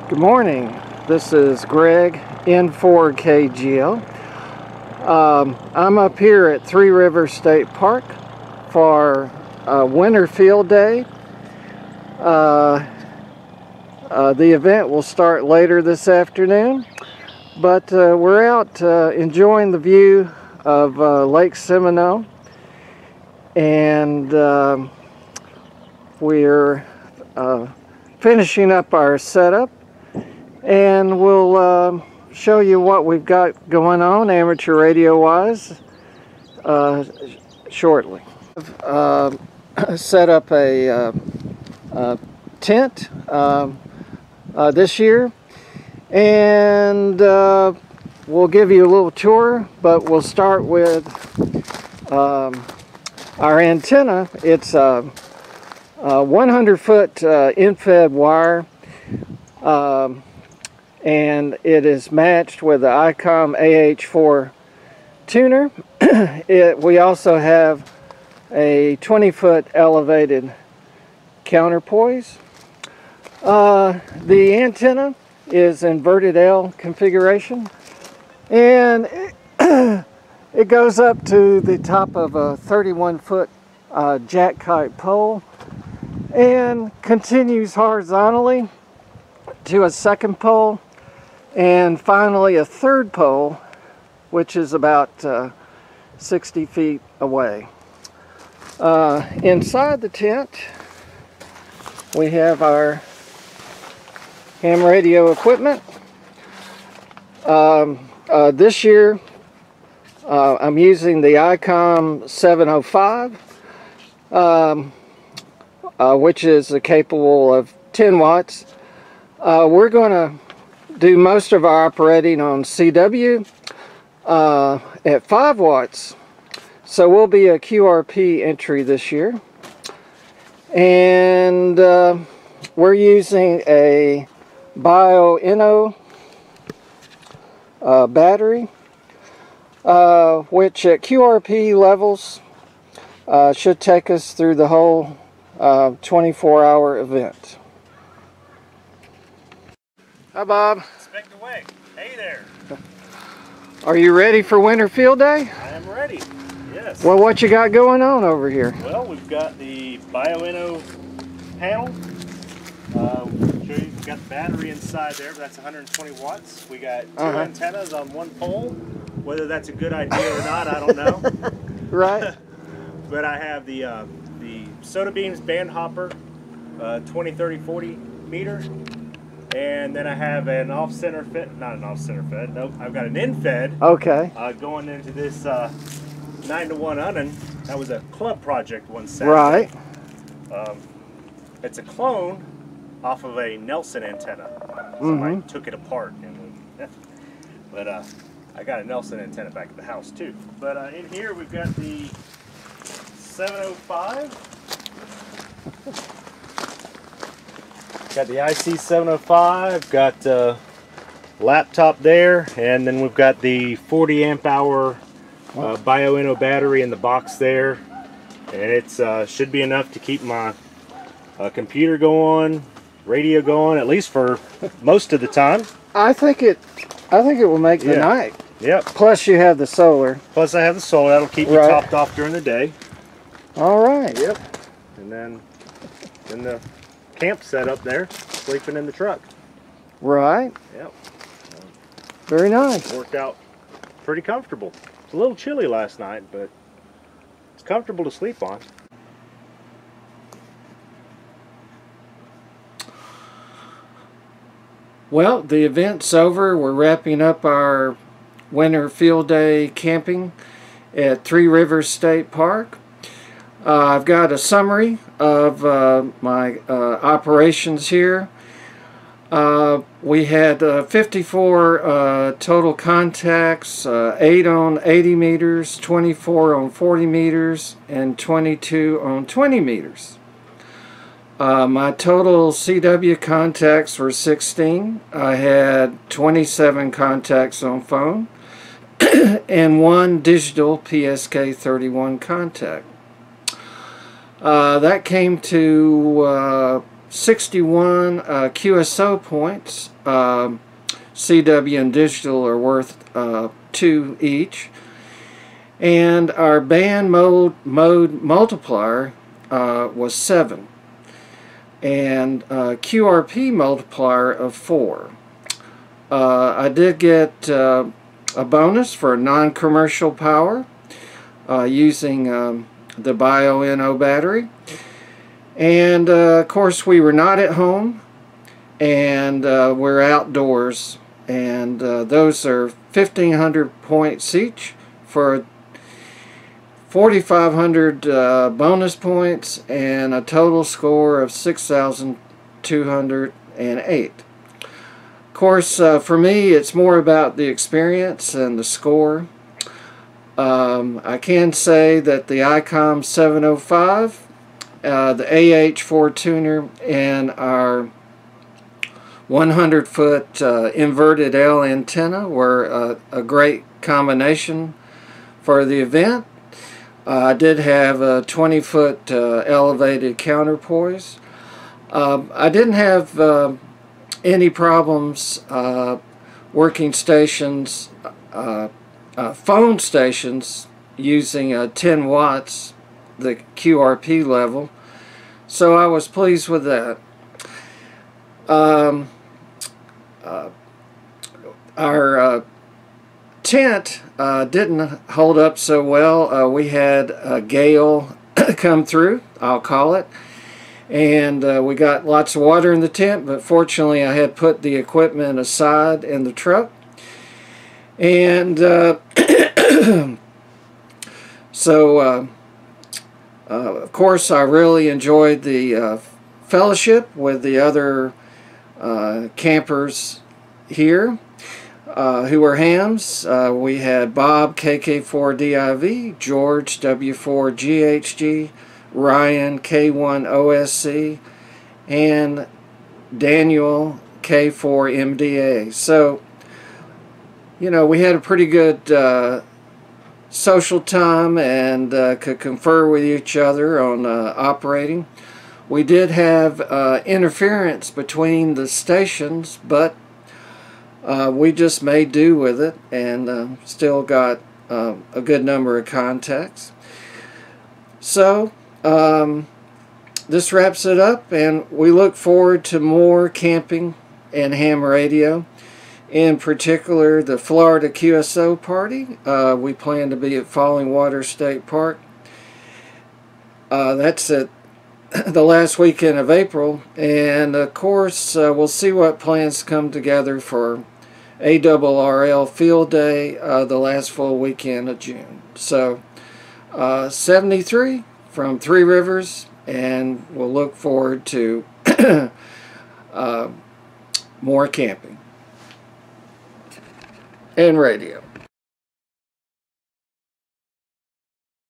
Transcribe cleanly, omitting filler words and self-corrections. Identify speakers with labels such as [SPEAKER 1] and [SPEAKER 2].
[SPEAKER 1] Good morning. This is Greg N4KGO. I'm up here at Three Rivers State Park for Winter Field Day. The event will start later this afternoon, but we're out enjoying the view of Lake Seminole, and we're finishing up our setup, and we'll show you what we've got going on amateur radio wise shortly. Set up a tent this year, and we'll give you a little tour, but we'll start with our antenna. It's a 100-foot in-fed wire, and it is matched with the ICOM AH4 tuner. We also have a 20-foot elevated counterpoise. The antenna is inverted L configuration, and it goes up to the top of a 31-foot jack kite pole and continues horizontally to a second pole, and finally a third pole, which is about 60 feet away. Inside the tent we have our ham radio equipment. This year I'm using the ICOM 705, which is capable of 10 watts. We're going to do most of our operating on CW at 5 watts, so we'll be a QRP entry this year. And we're using a Bio-Inno battery, which at QRP levels should take us through the whole 24-hour event. Hi, Bob.
[SPEAKER 2] Expect away. Hey there.
[SPEAKER 1] Are you ready for Winter Field Day?
[SPEAKER 2] I am ready. Yes.
[SPEAKER 1] Well, what you got going on over here?
[SPEAKER 2] Well, we've got the Bio-Inno panel. We've got the battery inside there, but that's 120 watts. We got two antennas on one pole. Whether that's a good idea or not, I don't know.
[SPEAKER 1] Right.
[SPEAKER 2] But I have the Soda Beams band hopper, 20, 30, 40 meter. And then I have an off-center fed, not an off-center fed, nope, I've got an in-fed.
[SPEAKER 1] Okay.
[SPEAKER 2] Going into this 9-to-1 unun. That was a club project one Saturday.
[SPEAKER 1] Right.
[SPEAKER 2] It's a clone off of a Nelson antenna. Somebody took it apart. But I got a Nelson antenna back at the house too. But in here we've got the 705. Got the IC 705, got laptop there, and then we've got the 40 amp hour Bio-Inno battery in the box there, and it's should be enough to keep my computer going, radio going, at least for most of the time. I think it will make the night. Yep.
[SPEAKER 1] Plus you have the solar.
[SPEAKER 2] Plus I have the solar, that'll keep you topped off during the day.
[SPEAKER 1] All right.
[SPEAKER 2] Yep. And then the camp set up there, sleeping in the truck.
[SPEAKER 1] Right.
[SPEAKER 2] Yep.
[SPEAKER 1] Very nice.
[SPEAKER 2] Worked out pretty comfortable. It's a little chilly last night, but it's comfortable to sleep on.
[SPEAKER 1] Well, the event's over. We're wrapping up our Winter Field Day camping at Three Rivers State Park. I've got a summary of my operations here. We had 54 total contacts, 8 on 80 meters, 24 on 40 meters, and 22 on 20 meters. My total CW contacts were 16. I had 27 contacts on phone and 1 digital PSK 31 contact. That came to 61 QSO points. CW and digital are worth 2 each. And our band mode multiplier was 7. And QRP multiplier of 4. I did get a bonus for non-commercial power using the Bio-NO battery. And of course we were not at home, and we're outdoors, and those are 1,500 points each for 4,500 bonus points and a total score of 6,208. Of course, for me, it's more about the experience and the score. I can say that the ICOM 705, the AH4 tuner, and our 100-foot inverted L antenna were a great combination for the event. I did have a 20-foot elevated counterpoise. I didn't have any problems working stations, phone stations, using 10 watts, the QRP level, so I was pleased with that. Our tent didn't hold up so well. We had a gale come through, I'll call it, and we got lots of water in the tent, but fortunately I had put the equipment aside in the truck, and so of course I really enjoyed the fellowship with the other campers here who were hams. We had Bob, KK4DIV, George, W4GHG, Ryan, K1OSC, and Daniel, K4MDA. So, you know, we had a pretty good social time and could confer with each other on operating. We did have interference between the stations, but we just made do with it, and still got a good number of contacts. So this wraps it up, and we look forward to more camping and ham radio. In particular, the Florida QSO party. We plan to be at Falling Water State Park. That's at the last weekend of April, and of course we'll see what plans come together for ARRL Field Day, the last full weekend of June. So 73 from Three Rivers, and we'll look forward to more camping and radio.